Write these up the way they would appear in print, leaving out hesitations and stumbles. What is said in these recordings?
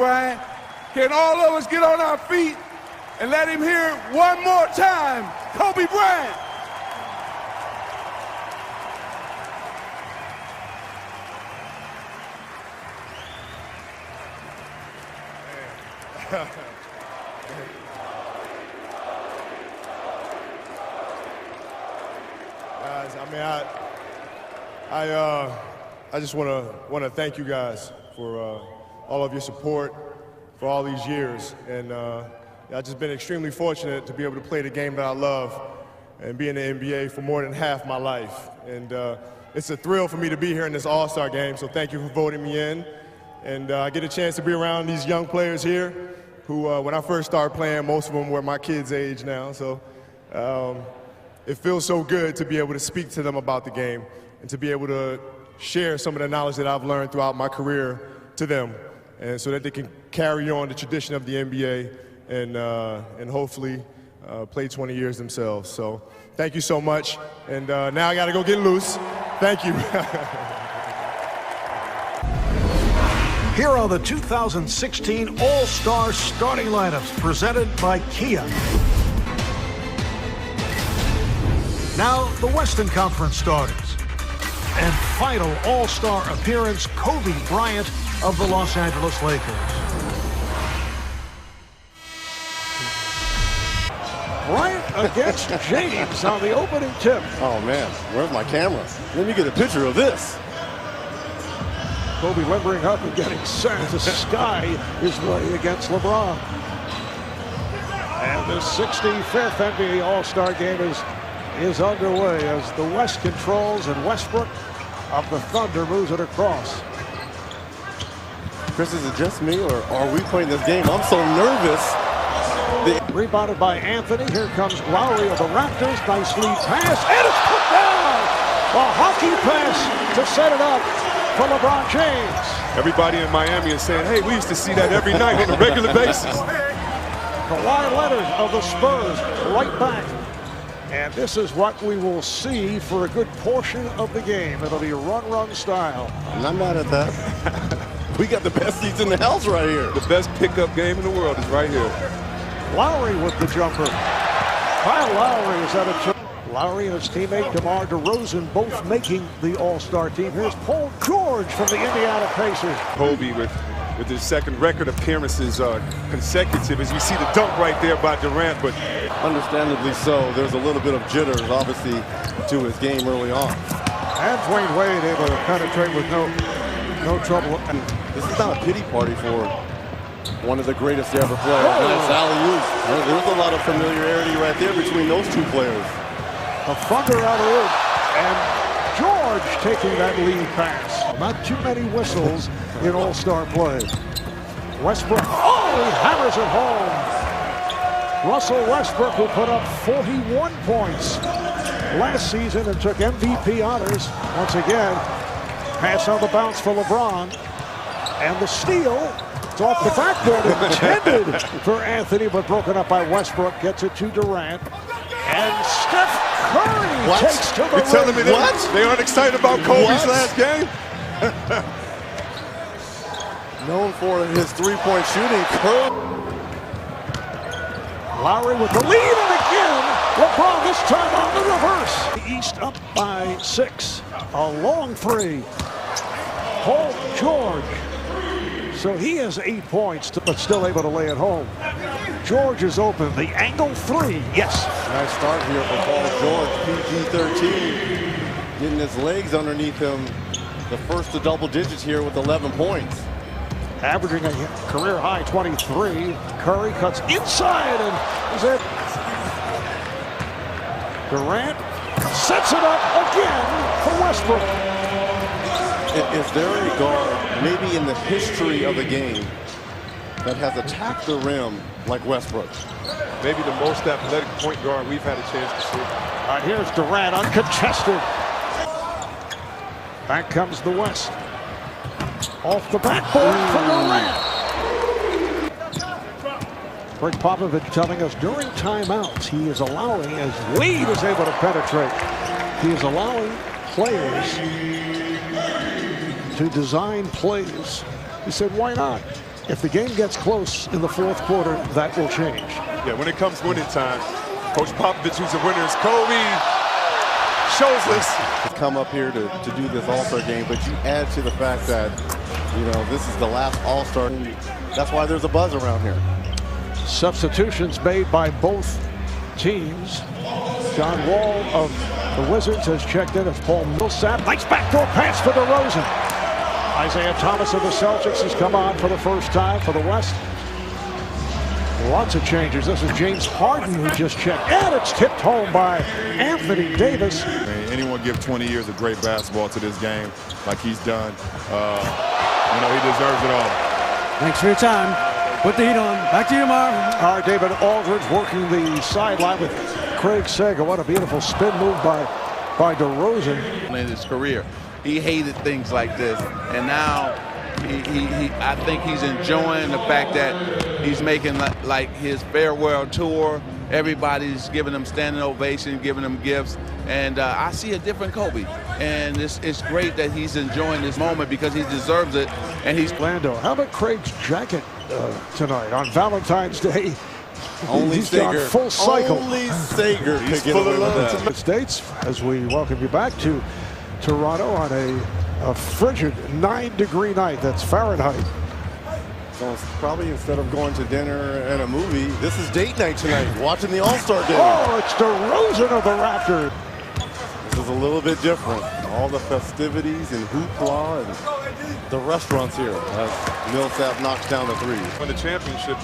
Bryant. Can all of us get on our feet and let him hear it one more time? Kobe Bryant. Guys, I just want to thank you guys for all of your support for all these years, and I've just been extremely fortunate to be able to play the game that I love and be in the NBA for more than half my life. And it's a thrill for me to be here in this All-Star game, so thank you for voting me in. And I get a chance to be around these young players here who, when I first started playing, most of them were my kids' age now. So it feels so good to be able to speak to them about the game and to be able to share some of the knowledge that I've learned throughout my career to them, and so that they can carry on the tradition of the NBA and hopefully play 20 years themselves. So thank you so much. And now I got to go get loose. Thank you. Here are the 2016 All-Star starting lineups presented by Kia. Now the Western Conference starters. And final All-Star appearance, Kobe Bryant of the Los Angeles Lakers. Bryant against James on the opening tip. Oh man, where's my camera? Let me get a picture of this. Kobe limbering up and getting set. The sky is ready against LeBron. And the 65th NBA All-Star game is underway as the West controls and Westbrook of the Thunder moves it across. Chris, is it just me or are we playing this game? I'm so nervous. Rebounded by Anthony. Here comes Lowry of the Raptors. Nice lead pass, and it's put down! A hockey pass to set it up for LeBron James. Everybody in Miami is saying, hey, we used to see that every night on a regular basis. Kawhi Leonard of the Spurs right back. And this is what we will see for a good portion of the game. It'll be run style. I'm not mad at that. We got the best seats in the house right here. The best pickup game in the world is right here. Lowry with the jumper. Kyle Lowry is at a jump. Lowry and his teammate DeMar DeRozan both making the All-Star team. Here's Paul George from the Indiana Pacers. Kobe with his second record appearances consecutive, as we see the dunk right there by Durant. But understandably so, there's a little bit of jitters, obviously, to his game early on. And Dwayne Wade able to penetrate with no trouble. This is not a pity party for one of the greatest to ever play. Nice alley-oop. There's a lot of familiarity right there between those two players. A Thunder alley-oop, and George taking that lead pass. Not too many whistles in All-Star play. Westbrook, he hammers it home. Russell Westbrook, who put up 41 points last season and took MVP honors once again. Pass on the bounce for LeBron, and the steal. It's off the backboard, intended for Anthony, but broken up by Westbrook. Gets it to Durant, and Steph Curry takes to the You're telling me they aren't excited about Kobe's last game? Known for his three-point shooting, Curry. Lowry with the lead, and again, LeBron this time on the reverse. The East up by 6. A long three. Paul George. So he has 8 points, but still able to lay it home. George is open. The angle three. Yes. Nice start here for Paul George. PG-13. Getting his legs underneath him. The first to double digits here with 11 points. Averaging a career high 23. Curry cuts inside and is it. Durant sets it up again for Westbrook. Is there a guard, maybe in the history of the game, that has attacked the rim like Westbrook? Maybe the most athletic point guard we've had a chance to see. Here's Durant, uncontested. Back comes the West. Off the backboard for Durant. Greg Popovich telling us during timeouts he is allowing, as Wade is able to penetrate, he is allowing players to design plays. He said, why not? If the game gets close in the fourth quarter, that will change. Yeah, when it comes winning time, Coach Popovich, who's the winner, is Kobe. Shows us. Come up here to do this All-Star game, but you add to the fact that, you know, this is the last All-Star. That's why there's a buzz around here. Substitutions made by both teams. John Wall of the Wizards has checked in as Paul Millsap. Nice backdoor pass for DeRozan. Isaiah Thomas of the Celtics has come on for the first time for the West. Lots of changes. This is James Harden who just checked. And it's tipped home by Anthony Davis. Anyone give 20 years of great basketball to this game like he's done, you know, he deserves it all. Thanks for your time. Put the heat on. Back to you, Marv. All right, David Aldridge working the sideline with Craig Sager. What a beautiful spin move by DeRozan. In his career, he hated things like this, and now I think he's enjoying the fact that he's making like his farewell tour. Everybody's giving him standing ovation, giving him gifts, and I see a different Kobe. And it's great that he's enjoying this moment because he deserves it. And he's Lando. How about Craig's jacket tonight on Valentine's Day? Only He's gone Sager. full cycle. Only Sager He's could get full away of with love that. States, as we welcome you back to Toronto on a frigid 9-degree night. That's Fahrenheit. So it's probably instead of going to dinner and a movie, this is date night tonight, watching the All-Star game. Oh, it's DeRozan of the Raptors. This is a little bit different. All the festivities and hoopla and the restaurants here as Millsap knocks down the three. Win the championship.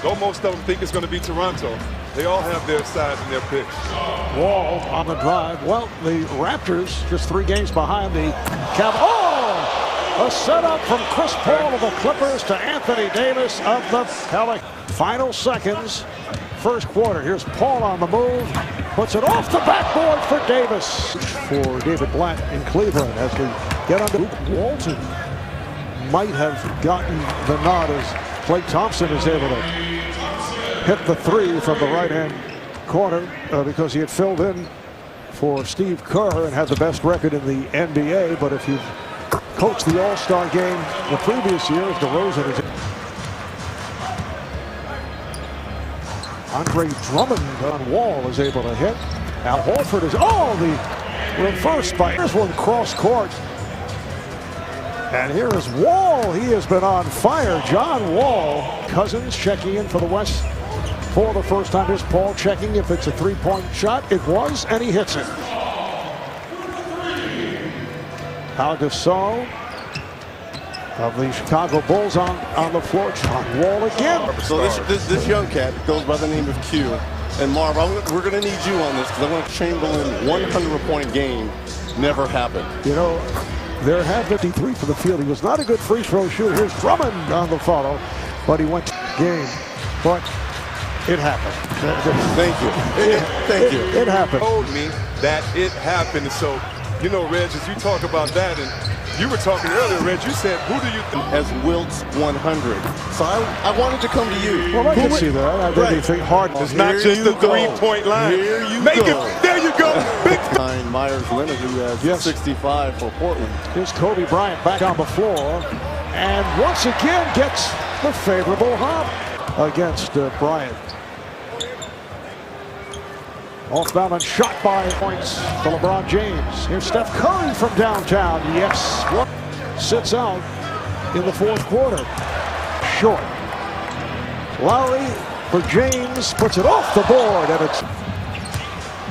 Though most of them think it's going to be Toronto, they all have their sides and their picks. Wall on the drive. Well, the Raptors just 3 games behind the Cavs. Oh! A setup from Chris Paul of the Clippers to Anthony Davis of the Pelicans. Final seconds, first quarter. Here's Paul on the move. Puts it off the backboard for Davis. For David Blatt in Cleveland as we get under. Luke Walton might have gotten the nod as Klay Thompson is able to hit the 3 from the right-hand corner because he had filled in for Steve Kerr and had the best record in the NBA. But if you've coached the All-Star game the previous year, DeRozan is. Andre Drummond on Wall is able to hit. Al Horford is, the reverse by, here's one cross court. And here is Wall. He has been on fire. John Wall. Cousins checking in for the West for the first time. Here's Paul checking if it's a 3-point shot. It was, and he hits it. Al Gasol of the Chicago Bulls on the floor. John Wall again. So this young cat goes by the name of Q. And Marv, we're going to need you on this because I want Chamberlain 100-point game never happened. You know, there have 53 for the field. He was not a good free throw shooter. Here's Drummond on the follow, but he went to game. But it happened. Thank you. Thank you. It happened. Told me that it happened. So, you know, Reg, as you talk about that, and you were talking earlier, Reg, you said, who do you think? As Wilt's 100. So I wanted to come to you. Well, I can see that. I didn't think hard. It's not just the 3-point line. Here you Make go. it. There you go. Big Myers Leonard, who has 65 for Portland. Here's Kobe Bryant back on the floor. And once again gets the favorable hop against Bryant. Off balance shot by points to LeBron James. Here's Steph Curry from downtown. Yes. Sits out in the fourth quarter. Short. Lowry for James. Puts it off the board. And it's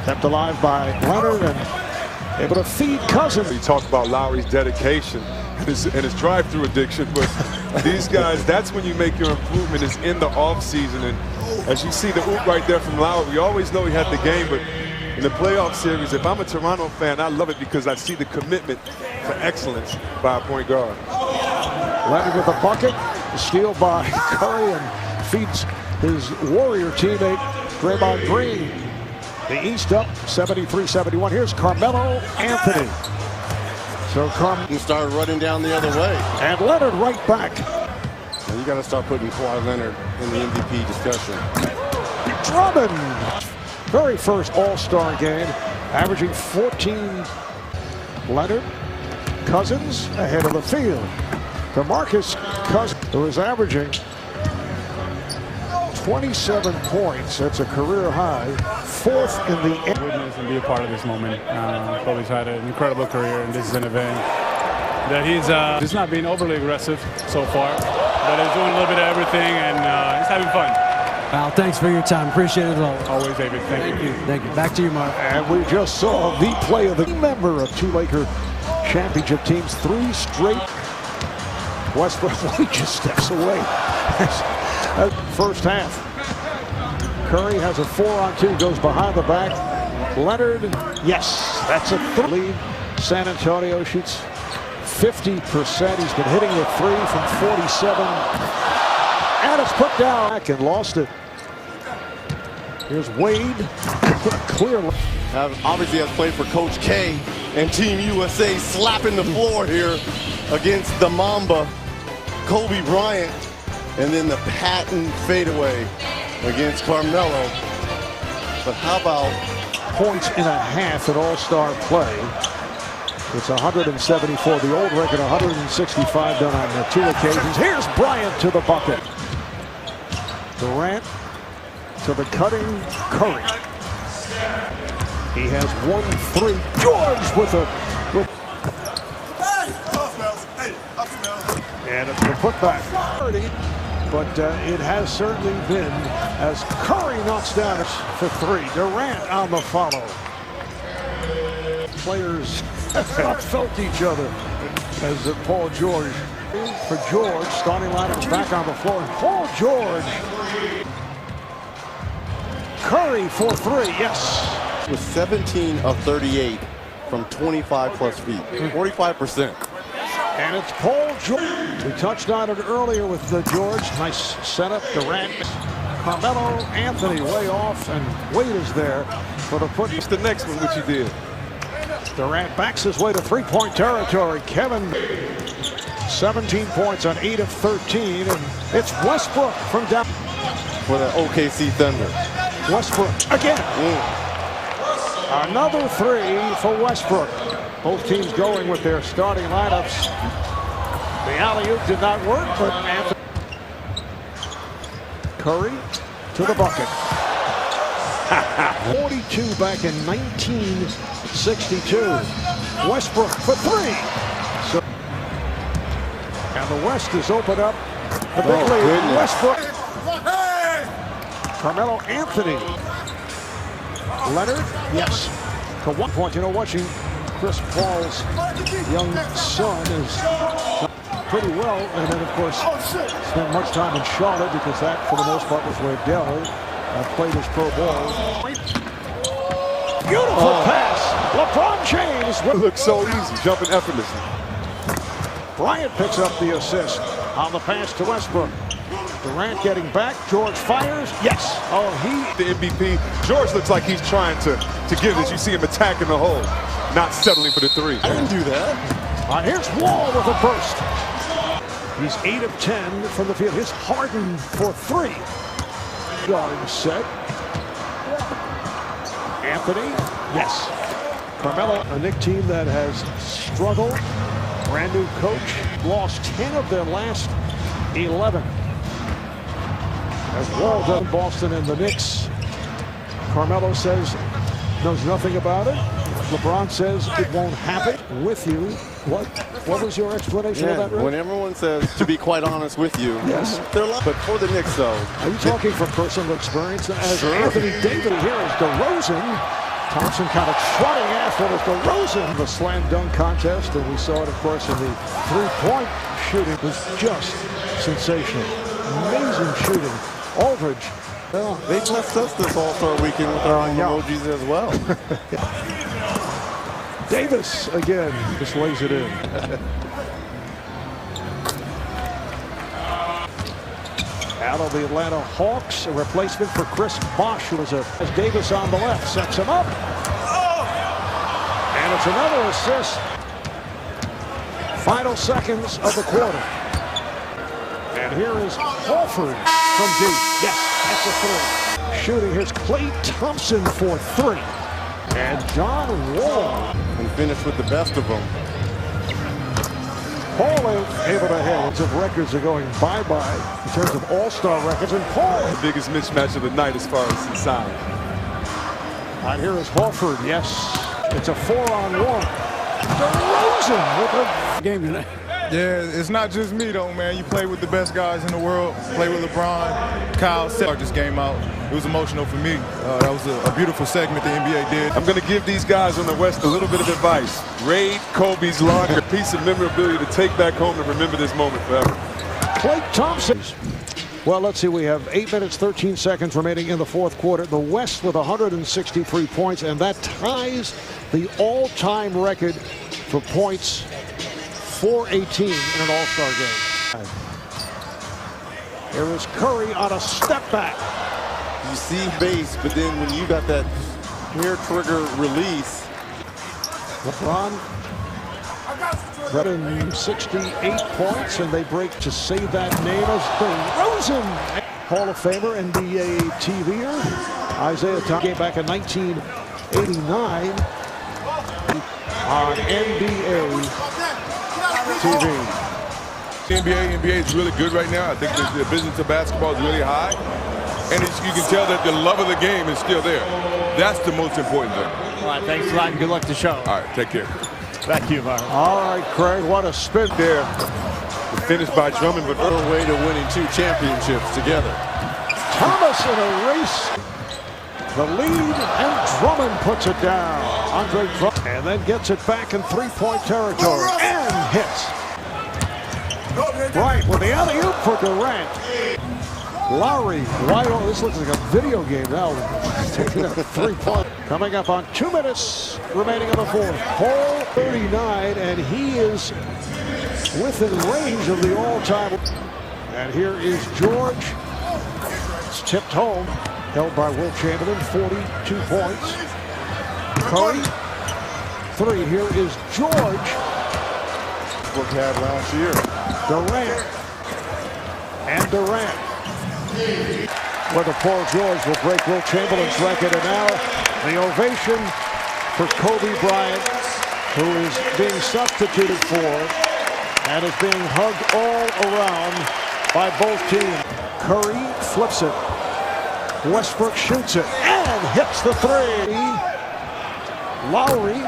kept alive by Leonard and able to feed Cousins. You talk about Lowry's dedication and his drive-through addiction, but these guys, that's when you make your improvement, is in the offseason. And as you see the oop right there from Lowry, we always know he had the game, but in the playoff series, if I'm a Toronto fan, I love it because I see the commitment to excellence by a point guard. Leonard with a bucket, steal by Curry, and feeds his Warrior teammate Draymond Green. The East up 73-71. Here's Carmelo Anthony. So He started running down the other way. And Leonard right back. And you got to start putting Kawhi Leonard in the MVP discussion. Drummond, very first All-Star game, averaging 14. Leonard, Cousins ahead of the field. DeMarcus Cousins. who is averaging 27 points. That's a career high. 4th in the witness and be a part of this moment. Kobe's had an incredible career, and this is an event that he's not being overly aggressive so far, but he's doing a little bit of everything, and he's having fun. Al, thanks for your time. Appreciate it all. Always, David. Thank you. Thank you. Back to you, Mark. And we just saw the play of the member of 2 Laker championship teams, 3 straight. Westbrook just steps away. First half. Curry has a 4-on-2, goes behind the back. Leonard, yes, that's a lead. San Antonio shoots 50%. He's been hitting the 3 from 47. And it's put down back and lost it. Here's Wade. Clear. Obviously has played for Coach K and Team USA, slapping the floor here against the Mamba, Kobe Bryant, and then the patent fadeaway against Carmelo. But how about points and a half in all-star play? It's 174. The old record, 165 done on the 2 occasions. Here's Bryant to the bucket. Durant to the cutting Curry. He has 1-3. George with a and it's the putback. But it has certainly been as Curry knocks down for 3. Durant on the follow. Players have felt each other as Paul George. For George, starting lineup back on the floor. And Paul George. Curry for 3, yes. with 17 of 38 from 25 plus feet, 45%. And it's Paul George. We touched on it earlier with George. Nice setup. Durant, Carmelo, Anthony way off, and Wade is there for the put. It's the next one, which he did. Durant backs his way to three-point territory. Kevin, 17 points on 8 of 13, and it's Westbrook from down. For the OKC Thunder. Westbrook again. Another 3 for Westbrook. Both teams going with their starting lineups. The alley-oop did not work, but Anthony. Curry to the bucket. 42 back in 1962. Westbrook for 3. So, and the West is opened up. The big lead. Westbrook. Carmelo Anthony. Leonard, yes. To 1 point, you know, watching Chris Paul's young son is pretty well, and then of course spent much time in Charlotte because that, for the most part, was where Dell played his pro ball. Beautiful pass. LeBron James. It looks so easy, jumping effortlessly. Bryant picks up the assist on the pass to Westbrook. Durant getting back. George fires. Yes. Oh, The MVP. George looks like he's trying to give this. You see him attacking the hole, not settling for the 3. I didn't do that. Here's Wall with a burst. He's 8 of 10 from the field. His Harden for 3. Guard set. Anthony. Yes. Carmelo, a Knicks team that has struggled. Brand new coach. Lost 10 of their last 11. As Wall does Boston and the Knicks. Carmelo says knows nothing about it. LeBron says it won't happen with you. What was your explanation of that, Rick? When everyone says, to be quite honest with you, yes, they're lying. But for the Knicks, though. Are you talking from personal experience? As sure. Anthony Davis here is DeRozan. Thompson kind of trotting after it as DeRozan. The slam dunk contest, and we saw it, of course, in the three-point shooting. It was just sensational. Amazing shooting. Aldridge. Well, they blessed us this All-Star weekend with our own emojis as well. Davis again just lays it in. Out of the Atlanta Hawks, a replacement for Chris Bosh, who was as Davis on the left, sets him up. And it's another assist. Final seconds of the quarter. And here is Horford from deep. Yes, that's a 3. Shooting, here's Klay Thompson for 3. And John Wall. And finished with the best of them. Paul able to hit. Lots of records are going bye-bye in terms of all-star records. And Paul. The biggest mismatch of the night as far as inside. And here is Horford. Yes, it's a 4-on-1. DeRozan with a game tonight. Yeah, it's not just me though, man. You play with the best guys in the world. Play with LeBron, Kyle. Start this game out. It was emotional for me. That was a beautiful segment the NBA did. I'm going to give these guys on the West a little bit of advice. Raid Kobe's locker, a piece of memorabilia to take back home to remember this moment forever. Klay Thompson. Well, let's see. We have 8 minutes, 13 seconds remaining in the fourth quarter. The West with 163 points, and that ties the all-time record for points. 418 in an all-star game. Here is Curry on a step back. You see base, but then when you got that hair trigger release. LeBron 168 points, and they break to say that name as DeRozan. Hall of Famer, NBA TVer. Isaiah Thomas came back in 1989 on NBA TV. NBA is really good right now. I think the business of basketball is really high. And you can tell that the love of the game is still there. That's the most important thing. All right, thanks a lot and good luck to the show. All right, take care. Thank you, Mark. All right, Craig, what a spin there. The finish by Drummond, but Her way to winning 2 championships together. Thomas in a race. The lead, and Drummond puts it down. Andre Drummond, and then gets it back in three-point territory, and hits. Right, with the alley-oop for Durant. Lowry, wide open. This looks like a video game now. Taking a 3-point. Coming up on 2 minutes remaining in the fourth. Hole 39, and he is within range of the all-time. And here is George. It's tipped home. Held by Will Chamberlain, 42 points. Curry, 3. Here is George. What we had last year. Durant. And Durant. Whether Paul George will break Will Chamberlain's record. And now the ovation for Kobe Bryant, who is being substituted for and is being hugged all around by both teams. Curry flips it. Westbrook shoots it and hits the 3. Lowry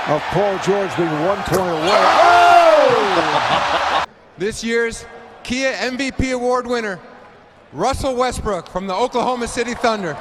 of Paul George being 1 point away. Oh! This year's Kia MVP Award winner, Russell Westbrook from the Oklahoma City Thunder.